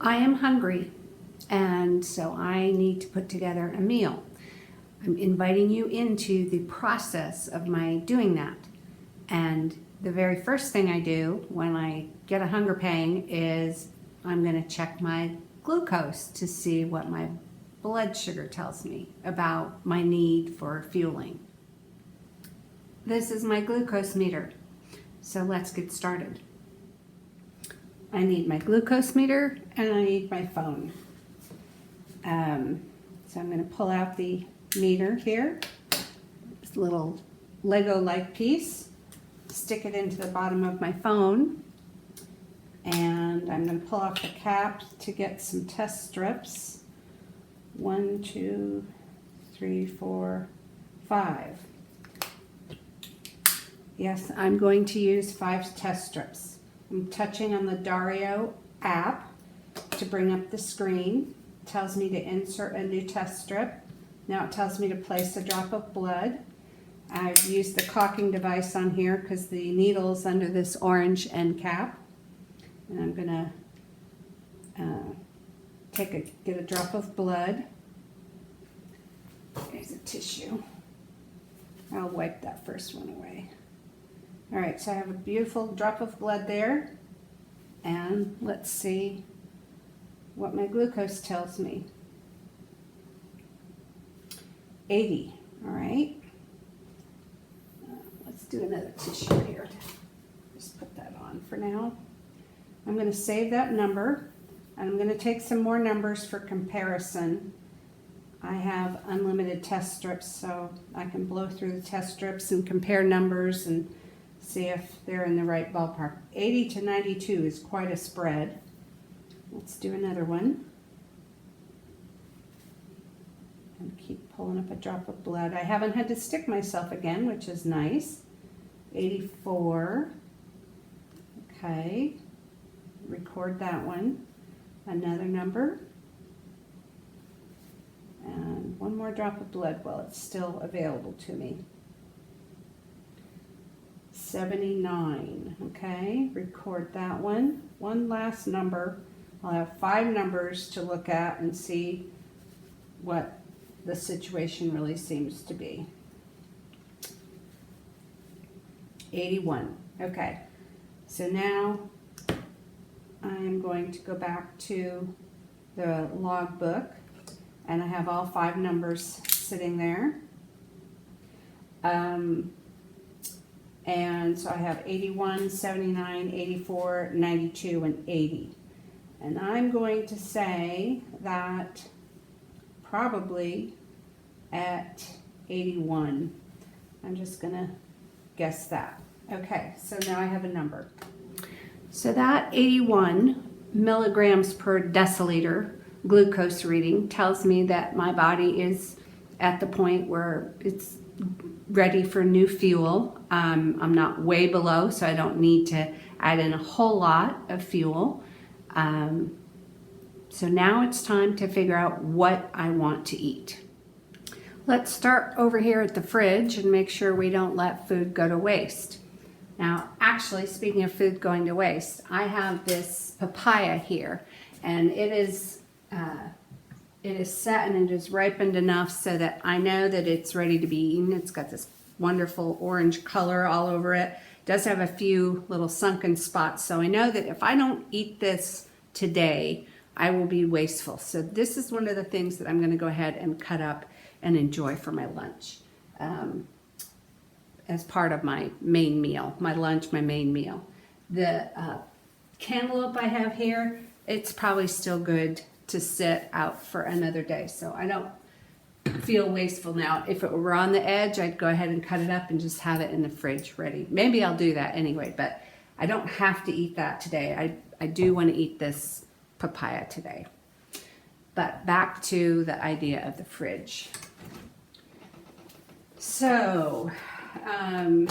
I am hungry, and so I need to put together a meal. I'm inviting you into the process of my doing that. And the very first thing I do when I get a hunger pang is I'm going to check my glucose to see what my blood sugar tells me about my need for fueling. This is my glucose meter. So let's get started. I need my glucose meter and I need my phone. So I'm going to pull out the meter here, this little Lego-like piece, stick it into the bottom of my phone, and I'm going to pull off the cap to get some test strips. 1, 2, 3, 4, 5. Yes, I'm going to use 5 test strips. I'm touching on the Dario app to bring up the screen. It tells me to insert a new test strip. Now it tells me to place a drop of blood. I've used the caulking device on here because the needle's under this orange end cap. And I'm gonna get a drop of blood. There's a tissue. I'll wipe that first one away. All right, so I have a beautiful drop of blood there. And let's see what my glucose tells me. 80, all right. Let's do another tissue here. Just put that on for now. I'm going to save that number, and I'm going to take some more numbers for comparison. I have unlimited test strips, so I can blow through the test strips and compare numbers and see if they're in the right ballpark. 80 to 92 is quite a spread. Let's do another one. And keep pulling up a drop of blood. I haven't had to stick myself again, which is nice. 84. Okay. Record that one. Another number. And one more drop of blood while it's still available to me. 79. Okay. Record that one. One last number. I'll have 5 numbers to look at and see what the situation really seems to be. 81. Okay, so now I am going to go back to the log book, and I have all 5 numbers sitting there. And so I have 81, 79, 84, 92, and 80. And I'm going to say that probably at 81. I'm just gonna guess that. Okay, so now I have a number. So that 81 milligrams per deciliter glucose reading tells me that my body is at the point where it's ready for new fuel. I'm not way below, so I don't need to add in a whole lot of fuel. So now it's time to figure out what I want to eat. Let's start over here at the fridge and make sure we don't let food go to waste. Now, actually, speaking of food going to waste, I have this papaya here, and it is set and it is ripened enough so that I know that it's ready to be eaten. It's got this wonderful orange color all over it. It does have a few little sunken spots, so I know that if I don't eat this today, I will be wasteful. So this is one of the things that I'm going to go ahead and cut up and enjoy for my lunch as part of my main meal, my lunch, my main meal. The cantaloupe I have here, it's probably still good to sit out for another day. So I don't feel wasteful now. If it were on the edge, I'd go ahead and cut it up and just have it in the fridge ready. Maybe I'll do that anyway, but I don't have to eat that today. I do want to eat this papaya today. But back to the idea of the fridge. So, I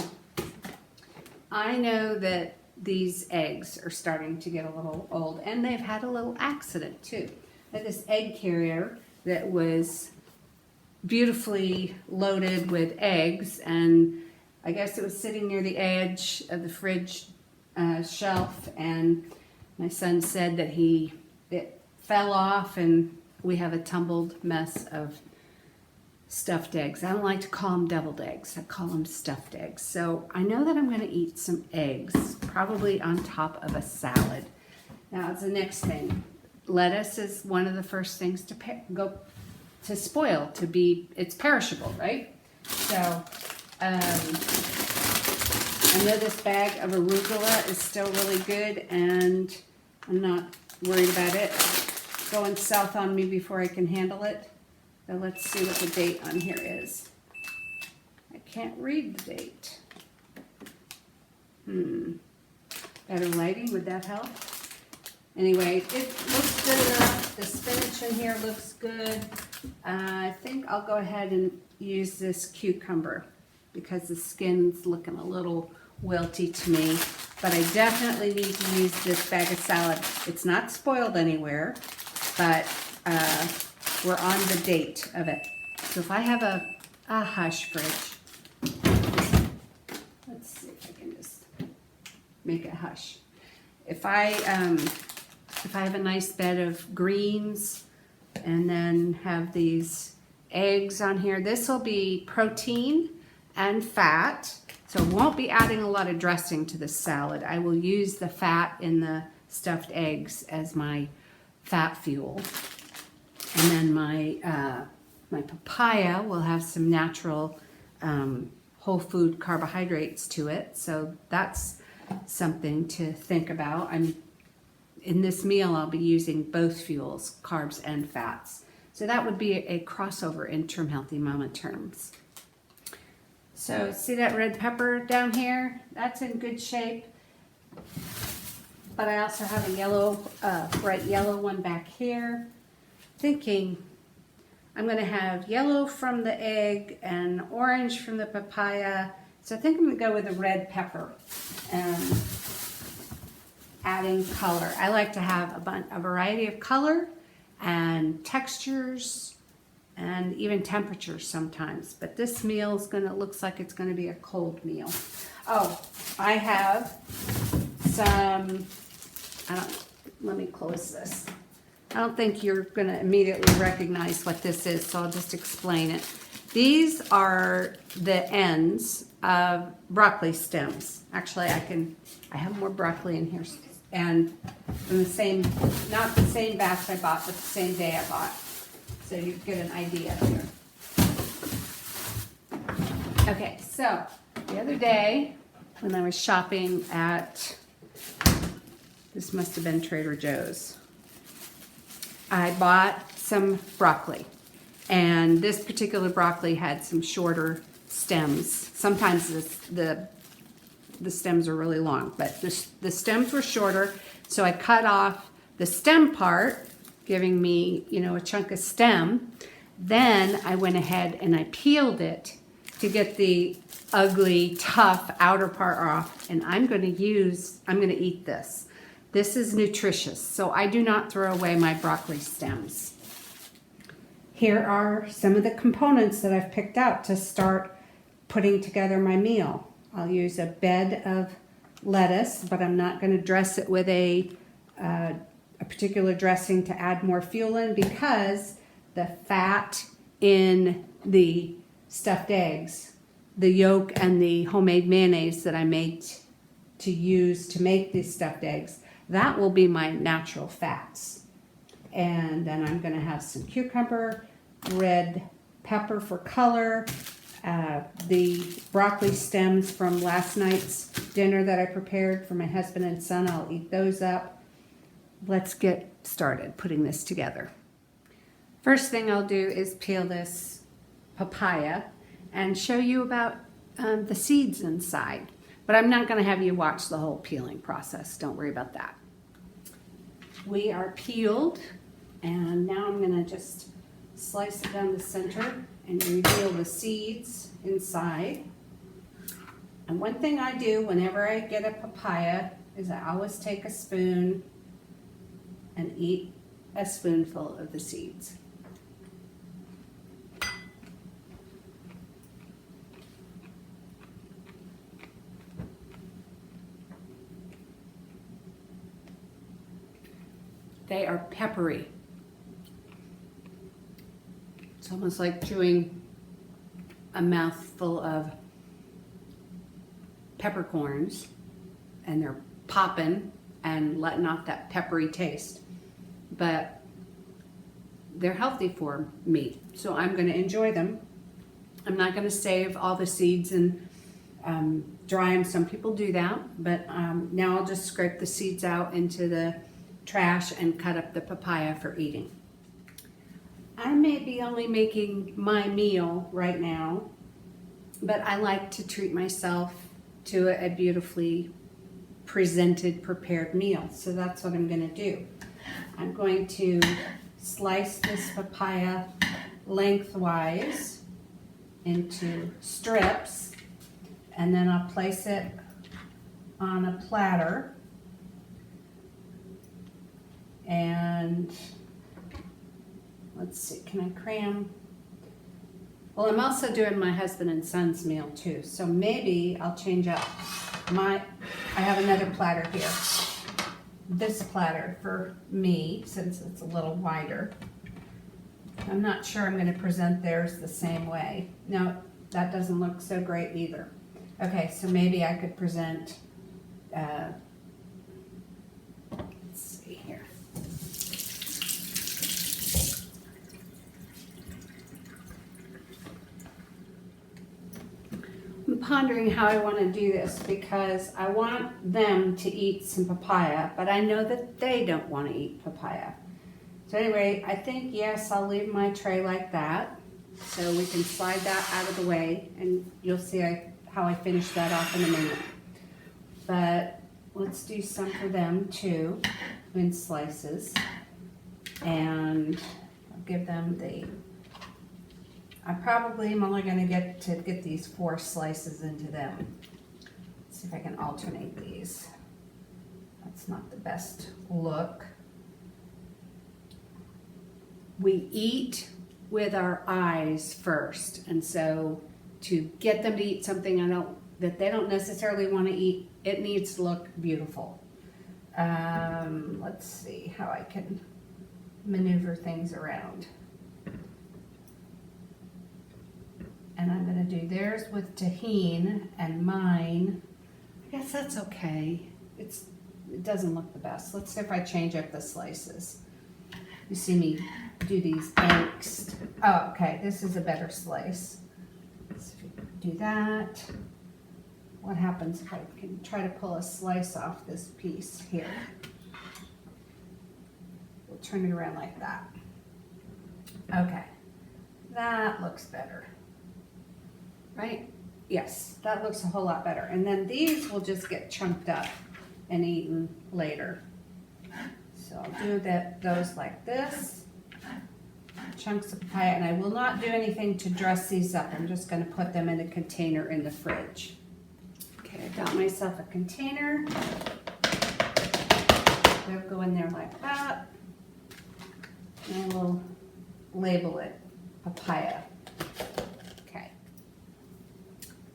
know that these eggs are starting to get a little old, and they've had a little accident too. I had this egg carrier that was beautifully loaded with eggs, and I guess it was sitting near the edge of the fridge shelf, and my son said that it fell off and we have a tumbled mess of stuffed eggs. I don't like to call them deviled eggs. I call them stuffed eggs. So I know that I'm going to eat some eggs, probably on top of a salad. Now, it's the next thing. Lettuce is one of the first things to spoil, it's perishable, right? So, I know this bag of arugula is still really good, and I'm not worried about it going south on me before I can handle it. So let's see what the date on here is. I can't read the date. Better lighting, would that help? Anyway, it looks good enough. The spinach in here looks good. I think I'll go ahead and use this cucumber because the skin's looking a little wilty to me. But I definitely need to use this bag of salad. It's not spoiled anywhere, but we're on the date of it. So if I have a hush fridge, let's see if I can just make it hush. If I have a nice bed of greens and then have these eggs on here, this will be protein and fat. So I won't be adding a lot of dressing to this salad. I will use the fat in the stuffed eggs as my fat fuel. And then my papaya will have some natural whole food carbohydrates to it. So that's something to think about. In this meal, I'll be using both fuels, carbs and fats. So that would be a crossover in Term Healthy Mama terms. So see that red pepper down here? That's in good shape. But I also have a yellow, bright yellow one back here. Thinking I'm going to have yellow from the egg and orange from the papaya. So I think I'm going to go with the red pepper and adding color. I like to have a variety of color and textures and even temperatures sometimes. But this meal is looks like it's going to be a cold meal. Oh, I have some, let me close this. I don't think you're going to immediately recognize what this is, so I'll just explain it. These are the ends of broccoli stems. Actually, I have more broccoli in here, and from not the same batch I bought, but the same day I bought. So you get an idea here. Okay, so the other day when I was shopping at, this must have been Trader Joe's, I bought some broccoli, and this particular broccoli had some shorter stems. Sometimes the stems are really long, but the stems were shorter, so I cut off the stem part, giving me, a chunk of stem. Then I went ahead and I peeled it to get the ugly, tough outer part off, and I'm going to eat this. This is nutritious, so I do not throw away my broccoli stems. Here are some of the components that I've picked out to start putting together my meal. I'll use a bed of lettuce, but I'm not going to dress it with a particular dressing to add more fuel in, because the fat in the stuffed eggs, the yolk and the homemade mayonnaise that I made to use to make these stuffed eggs, that will be my natural fats. And then I'm going to have some cucumber, red pepper for color, the broccoli stems from last night's dinner that I prepared for my husband and son. I'll eat those up. Let's get started putting this together. First thing I'll do is peel this papaya and show you about the seeds inside. But I'm not going to have you watch the whole peeling process. Don't worry about that. We are peeled, and now I'm going to just slice it down the center and reveal the seeds inside. And one thing I do whenever I get a papaya is I always take a spoon and eat a spoonful of the seeds. They are peppery. It's almost like chewing a mouthful of peppercorns, and they're popping and letting off that peppery taste. But they're healthy for me, so I'm going to enjoy them. I'm not going to save all the seeds and dry them. Some people do that, but now I'll just scrape the seeds out into the trash and cut up the papaya for eating. I may be only making my meal right now, but I like to treat myself to a beautifully presented, prepared meal. So that's what I'm going to do. I'm going to slice this papaya lengthwise into strips, and then I'll place it on a platter. And let's see, can I cram? Well, I'm also doing my husband and son's meal too, so maybe I'll change up I have another platter here. This platter for me, since it's a little wider. I'm not sure I'm going to present theirs the same way. No, that doesn't look so great either. Okay, so maybe I could present, let's see here. I'm pondering how I want to do this because I want them to eat some papaya, but I know that they don't want to eat papaya. So anyway, I think, yes, I'll leave my tray like that so we can slide that out of the way, and you'll see how I finish that off in a minute. But let's do some for them too in slices, and I'll give them I probably am only going to get these 4 slices into them. Let's see if I can alternate these. That's not the best look. We eat with our eyes first, and so to get them to eat something that they don't necessarily want to eat, it needs to look beautiful. Let's see how I can maneuver things around. And I'm going to do theirs with tahini and mine. I guess that's okay. It doesn't look the best. Let's see if I change up the slices. You see me do these angst. Oh, okay, this is a better slice. Let's do that. What happens if I can try to pull a slice off this piece here? We'll turn it around like that. Okay, that looks better. Right? Yes, that looks a whole lot better. And then these will just get chunked up and eaten later. So I'll do those like this. Chunks of papaya, and I will not do anything to dress these up. I'm just going to put them in a container in the fridge. Okay, I got myself a container. They'll go in there like that. And we'll label it papaya.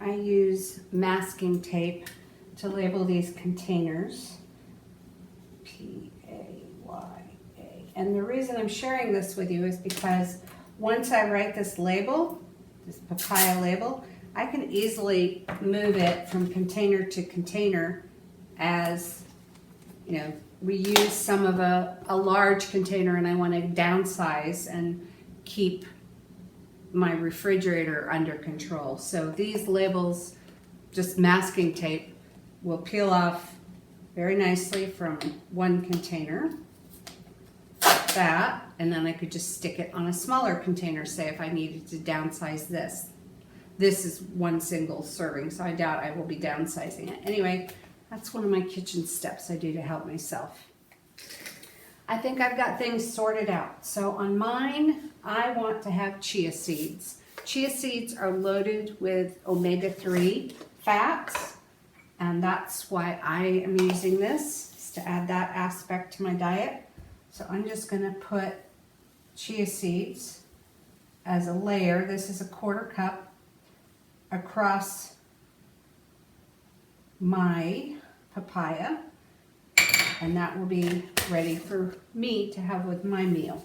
I use masking tape to label these containers. P-A-Y-A. And the reason I'm sharing this with you is because once I write this label, this papaya label, I can easily move it from container to container as, you know, we use some of a large container and I want to downsize and keep my refrigerator under control. So these labels, just masking tape, will peel off very nicely from one container, like that, and then I could just stick it on a smaller container, say if I needed to downsize this. This is one single serving, so I doubt I will be downsizing it. Anyway, that's one of my kitchen steps I do to help myself. I think I've got things sorted out. So on mine, I want to have chia seeds. Chia seeds are loaded with omega-3 fats, and that's why I am using this, is to add that aspect to my diet. So I'm just going to put chia seeds as a layer. This is a 1/4 cup across my papaya, and that will be ready for me to have with my meal.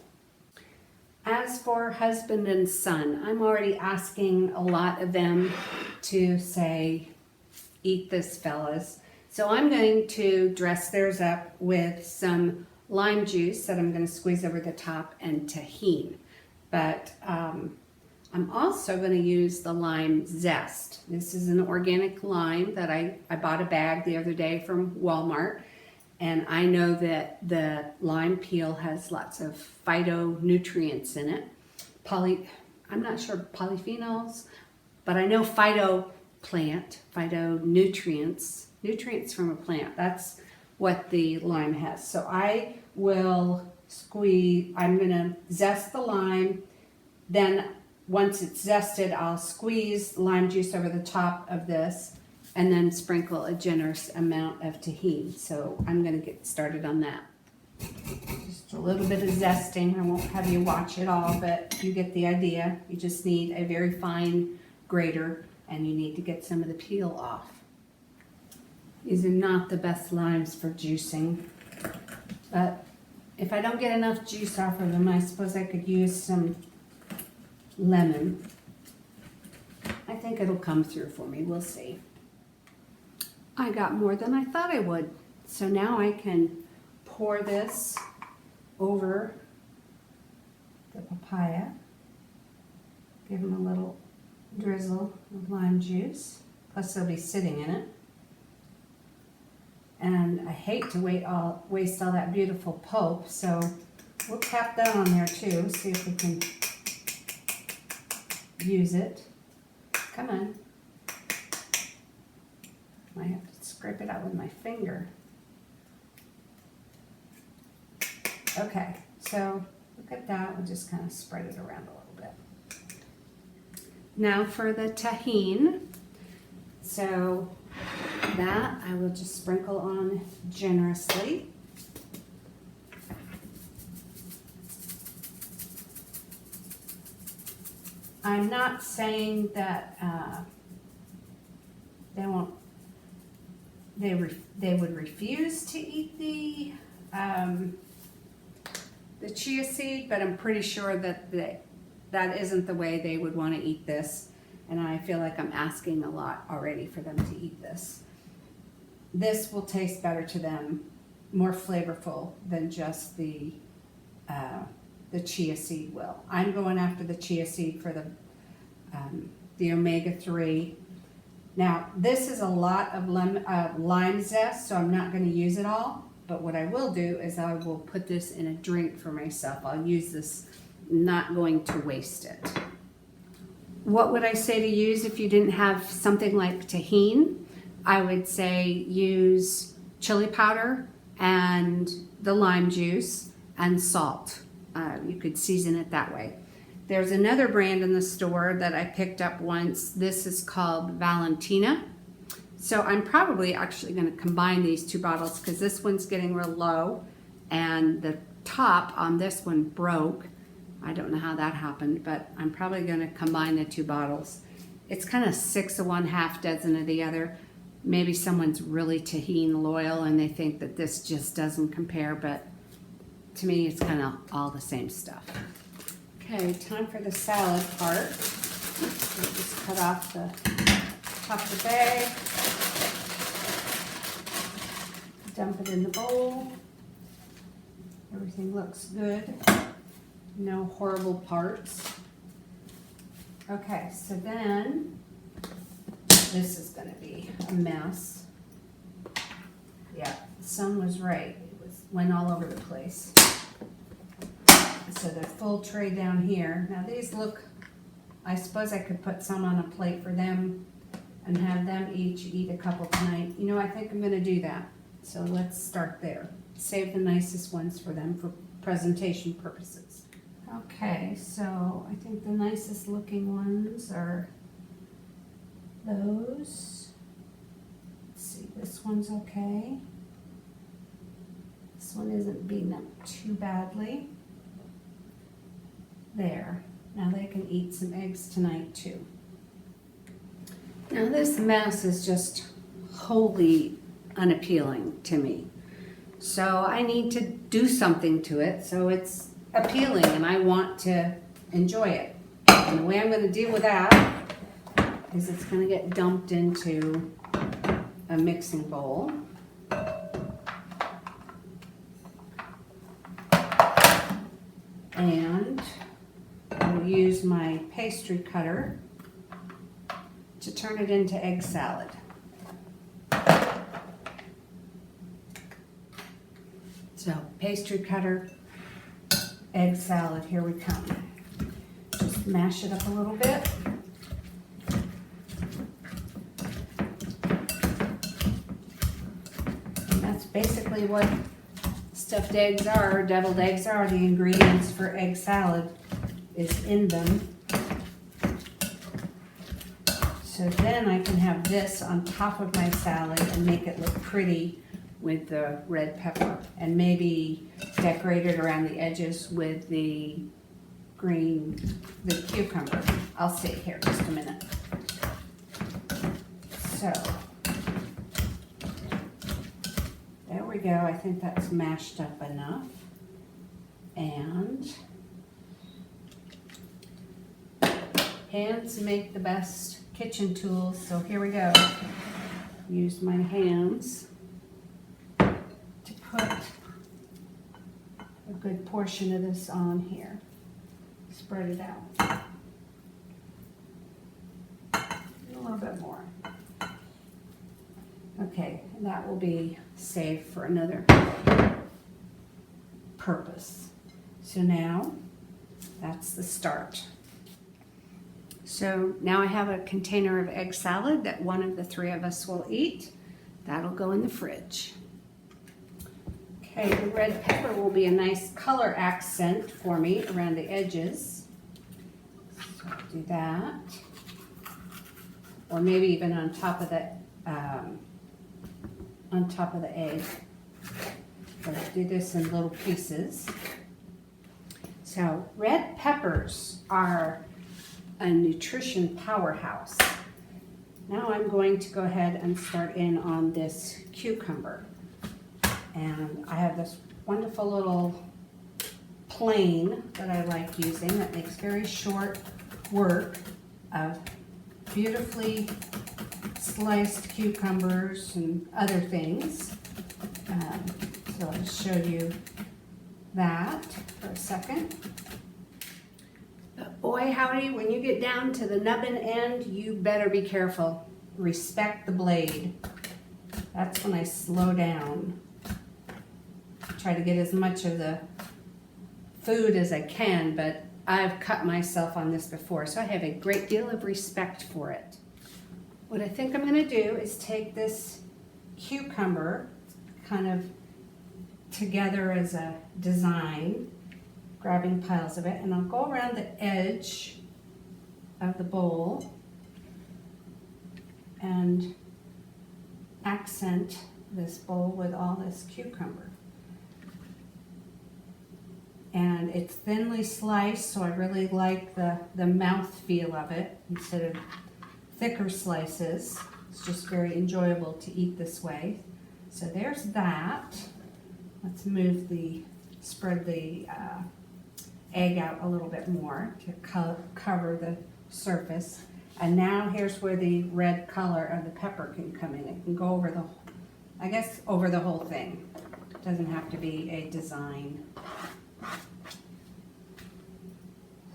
As for husband and son, I'm already asking a lot of them to say, eat this, fellas. So I'm going to dress theirs up with some lime juice that I'm going to squeeze over the top and tahini. But I'm also going to use the lime zest. This is an organic lime that I bought a bag the other day from Walmart. And I know that the lime peel has lots of phytonutrients in it. I'm not sure polyphenols, but I know phytonutrients, nutrients from a plant. That's what the lime has. So I'm gonna zest the lime. Then once it's zested, I'll squeeze lime juice over the top of this and then sprinkle a generous amount of tahini. So I'm gonna get started on that. Just a little bit of zesting. I won't have you watch it all, but you get the idea. You just need a very fine grater and you need to get some of the peel off. These are not the best limes for juicing, but if I don't get enough juice off of them, I suppose I could use some lemon. I think it'll come through for me. We'll see. I got more than I thought I would. So now I can pour this over the papaya. Give them a little drizzle of lime juice. Plus they'll be sitting in it. And I hate to waste all that beautiful pulp, so we'll tap that on there too. See if we can use it. Come on. I have to scrape it out with my finger. Okay, so look at that. We'll just kind of spread it around a little bit. Now for the tahini. So that I will just sprinkle on generously. I'm not saying that they would refuse to eat the chia seed, but I'm pretty sure that that isn't the way they would want to eat this. And I feel like I'm asking a lot already for them to eat this. This will taste better to them, more flavorful than just the chia seed will. I'm going after the chia seed for the omega-3. Now, this is a lot of lime zest, so I'm not going to use it all. But what I will do is I will put this in a drink for myself. I'll use this, not going to waste it. What would I say to use if you didn't have something like tahini? I would say use chili powder and the lime juice and salt. You could season it that way. There's another brand in the store that I picked up once. This is called Valentina. So I'm probably actually going to combine these two bottles because this one's getting real low and the top on this one broke. I don't know how that happened, but I'm probably going to combine the two bottles. It's kind of 6 of one, half dozen of the other. Maybe someone's really tahini loyal and they think that this just doesn't compare, but to me it's kind of all the same stuff. Okay, time for the salad part. So just cut off the top of the bag. Dump it in the bowl. Everything looks good. No horrible parts. Okay, so then this is going to be a mess. Yeah, the sun was right. It went all over the place. So the full tray down here. Now these look, I suppose I could put some on a plate for them and have them each eat a couple tonight. You know, I think I'm going to do that. So let's start there. Save the nicest ones for them for presentation purposes. Okay, so I think the nicest looking ones are those. Let's see, this one's okay. This one isn't beaten up too badly. There. Now they can eat some eggs tonight too. Now this mess is just wholly unappealing to me. So I need to do something to it. So it's appealing and I want to enjoy it. And the way I'm going to deal with that is it's going to get dumped into a mixing bowl. And I'll use my pastry cutter to turn it into egg salad. So pastry cutter, egg salad, here we come. Just mash it up a little bit. And that's basically what stuffed eggs are, deviled eggs are. The ingredients for egg salad is in them. So then I can have this on top of my salad and make it look pretty with the red pepper, and maybe decorate it around the edges with the cucumber. I'll see here just a minute. So there we go. I think that's mashed up enough. And hands make the best kitchen tools, so here we go. Use my hands to put a good portion of this on here. Spread it out. A little bit more. Okay, and that will be saved for another purpose. So now, that's the start. So now I have a container of egg salad that one of the three of us will eat. That'll go in the fridge. Okay, the red pepper will be a nice color accent for me around the edges. So I'll do that. Or maybe even on top of the egg. But I'll do this in little pieces. So red peppers are a nutrition powerhouse. Now I'm going to go ahead and start in on this cucumber. And I have this wonderful little plane that I like using that makes very short work of beautifully sliced cucumbers and other things. So I'll show you that for a second. But boy howdy, when you get down to the nubbin end, you better be careful. Respect the blade. That's when I slow down. Try to get as much of the food as I can, but I've cut myself on this before, so I have a great deal of respect for it. What I think I'm going to do is take this cucumber kind of together as a design, grabbing piles of it, and I'll go around the edge of the bowl and accent this bowl with all this cucumber. And it's thinly sliced, so I really like the mouth feel of it instead of thicker slices. It's just very enjoyable to eat this way. So there's that. Let's spread the egg out a little bit more to cover the surface. And now here's where the red color of the pepper can come in. It can go over over the whole thing. It doesn't have to be a design.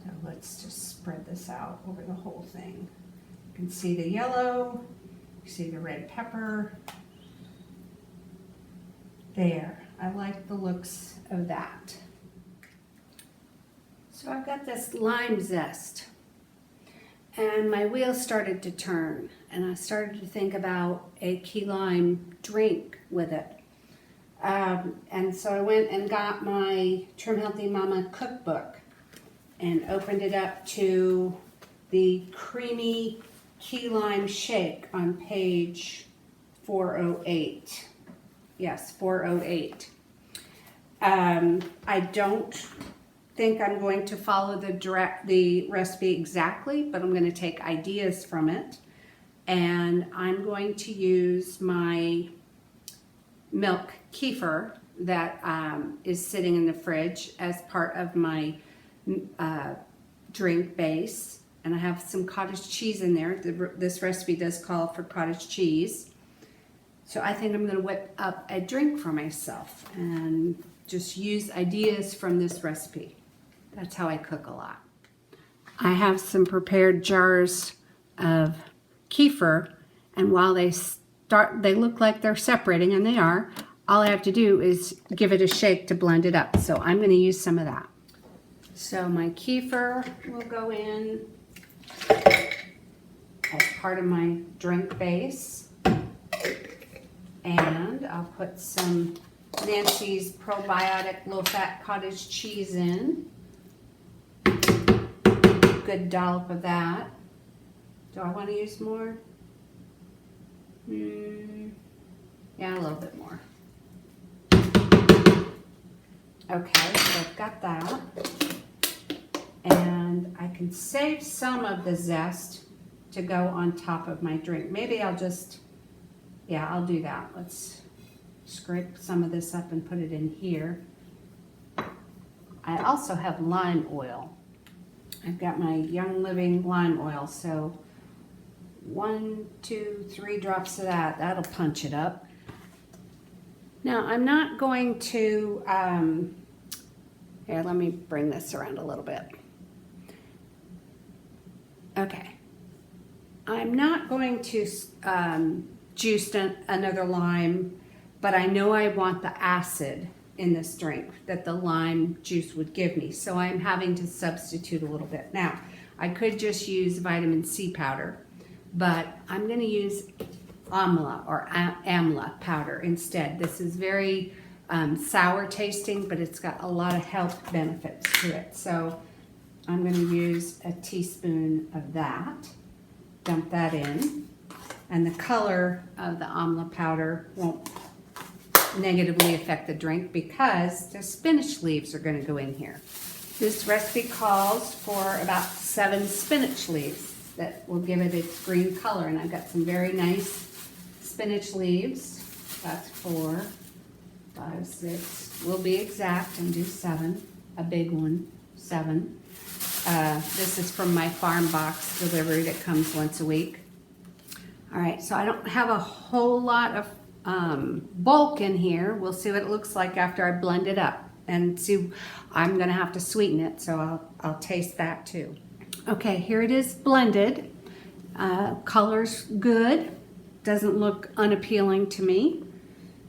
So let's just spread this out over the whole thing. You can see the yellow, you see the red pepper. There, I like the looks of that. So I've got this lime zest, and my wheels started to turn, and I started to think about a key lime drink with it. And so I went and got my Trim Healthy Mama cookbook and opened it up to the creamy key lime shake on page 408. Yes, 408. I don't think I'm going to follow the recipe exactly, but I'm going to take ideas from it. And I'm going to use my milk kefir that is sitting in the fridge as part of my drink base. And I have some cottage cheese in there. This recipe does call for cottage cheese. So I think I'm going to whip up a drink for myself and just use ideas from this recipe. That's how I cook a lot. I have some prepared jars of kefir, and while they look like they're separating, and they are, all I have to do is give it a shake to blend it up. So I'm going to use some of that. So my kefir will go in as part of my drink base, and I'll put some Nancy's probiotic low-fat cottage cheese in. Good dollop of that. Do I want to use more? Yeah, a little bit more. Okay, so I've got that. And I can save some of the zest to go on top of my drink. Maybe I'll just, yeah, I'll do that. Let's scrape some of this up and put it in here. I also have lime oil. I've got my Young Living lime oil, so 1, 2, 3 drops of that. That'll punch it up. Now, I'm not going to, here, let me bring this around a little bit. Okay. I'm not going to juice another lime, but I know I want the acid in this drink that the lime juice would give me. So I'm having to substitute a little bit. Now, I could just use vitamin C powder, but I'm going to use amla or amla powder instead. This is very sour tasting, but it's got a lot of health benefits to it. So I'm going to use a teaspoon of that, dump that in, and the color of the amla powder won't negatively affect the drink because the spinach leaves are going to go in here. This recipe calls for about 7 spinach leaves that will give it its green color, and I've got some very nice spinach leaves. That's 4, 5, 6, we'll be exact and do 7, a big one, 7. This is from my farm box delivery that comes once a week. All right, so I don't have a whole lot of bulk in here. We'll see what it looks like after I blend it up, and see, I'm gonna have to sweeten it, so I'll taste that too. Okay, here it is blended. Color's good, doesn't look unappealing to me,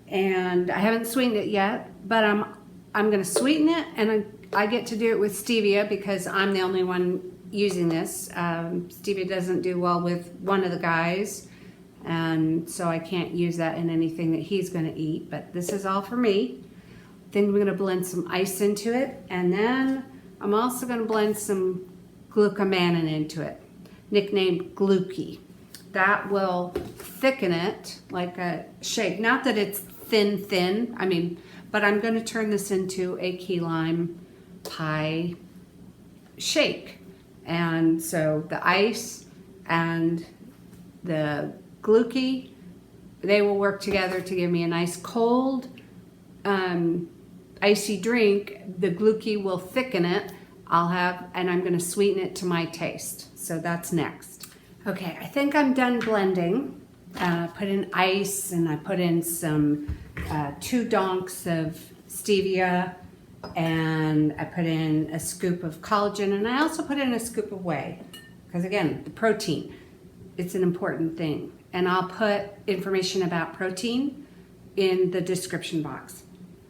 and I haven't sweetened it yet, but I'm gonna sweeten it, and I get to do it with stevia because I'm the only one using this. Stevia doesn't do well with one of the guys, and so I can't use that in anything that he's going to eat, but this is all for me. Then we're going to blend some ice into it, and then I'm also going to blend some glucomannan into it, nicknamed Gluky. That will thicken it like a shake. Not that it's thin, I mean, but I'm going to turn this into a key lime pie shake. And so the ice and the Gluky, they will work together to give me a nice cold, icy drink. The Gluky will thicken it. And I'm going to sweeten it to my taste. So that's next. Okay, I think I'm done blending. Put in ice, and I put in some 2 donks of stevia, and I put in a scoop of collagen, and I also put in a scoop of whey, because again, the protein, it's an important thing. And I'll put information about protein in the description box.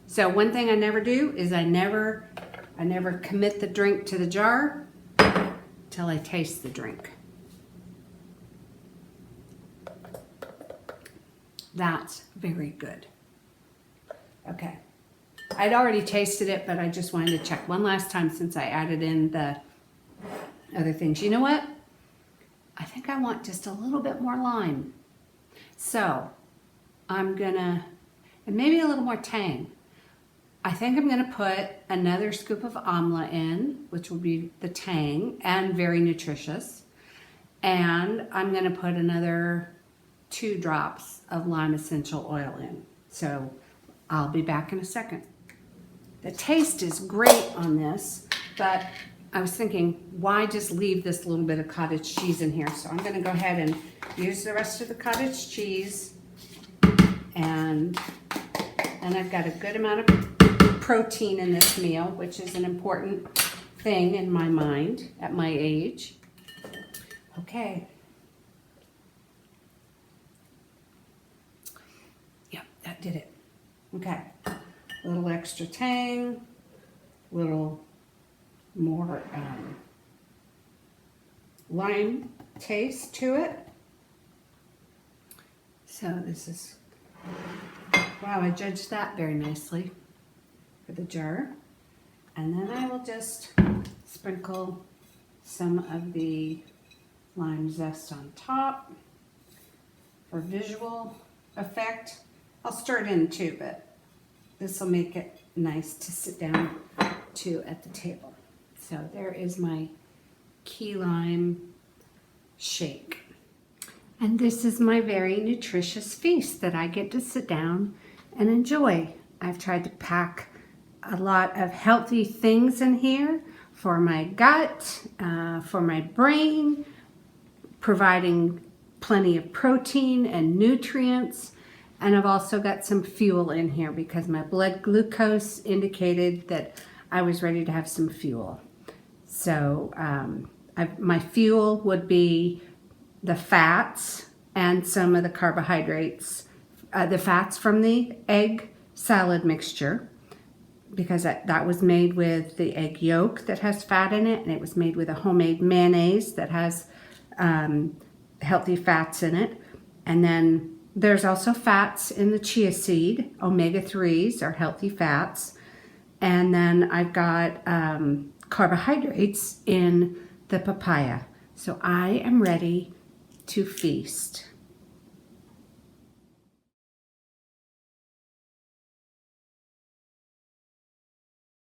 So one thing I never do is I never commit the drink to the jar till I taste the drink. That's very good. Okay. I'd already tasted it, but I just wanted to check one last time since I added in the other things. You know what? I think I want just a little bit more lime. So I'm gonna, and maybe a little more tang. I think I'm gonna put another scoop of amla in, which will be the tang and very nutritious. And I'm gonna put another 2 drops of lime essential oil in. So I'll be back in a second. The taste is great on this, but I was thinking, why just leave this little bit of cottage cheese in here? So I'm going to go ahead and use the rest of the cottage cheese. And I've got a good amount of protein in this meal, which is an important thing in my mind at my age. Okay. Yep, that did it. Okay. A little extra tang, a little more lime taste to it. So this is, wow, I judged that very nicely for the jar. And then I will just sprinkle some of the lime zest on top for visual effect. I'll stir it in too, but this will make it nice to sit down to at the table. So there is my key lime shake. And this is my very nutritious feast that I get to sit down and enjoy. I've tried to pack a lot of healthy things in here for my gut, for my brain, providing plenty of protein and nutrients. And I've also got some fuel in here because my blood glucose indicated that I was ready to have some fuel. So my fuel would be the fats and some of the carbohydrates, the fats from the egg salad mixture, because that was made with the egg yolk that has fat in it, and it was made with a homemade mayonnaise that has healthy fats in it. And then there's also fats in the chia seed. Omega-3s are healthy fats. And then I've got carbohydrates in the papaya. So I am ready to feast.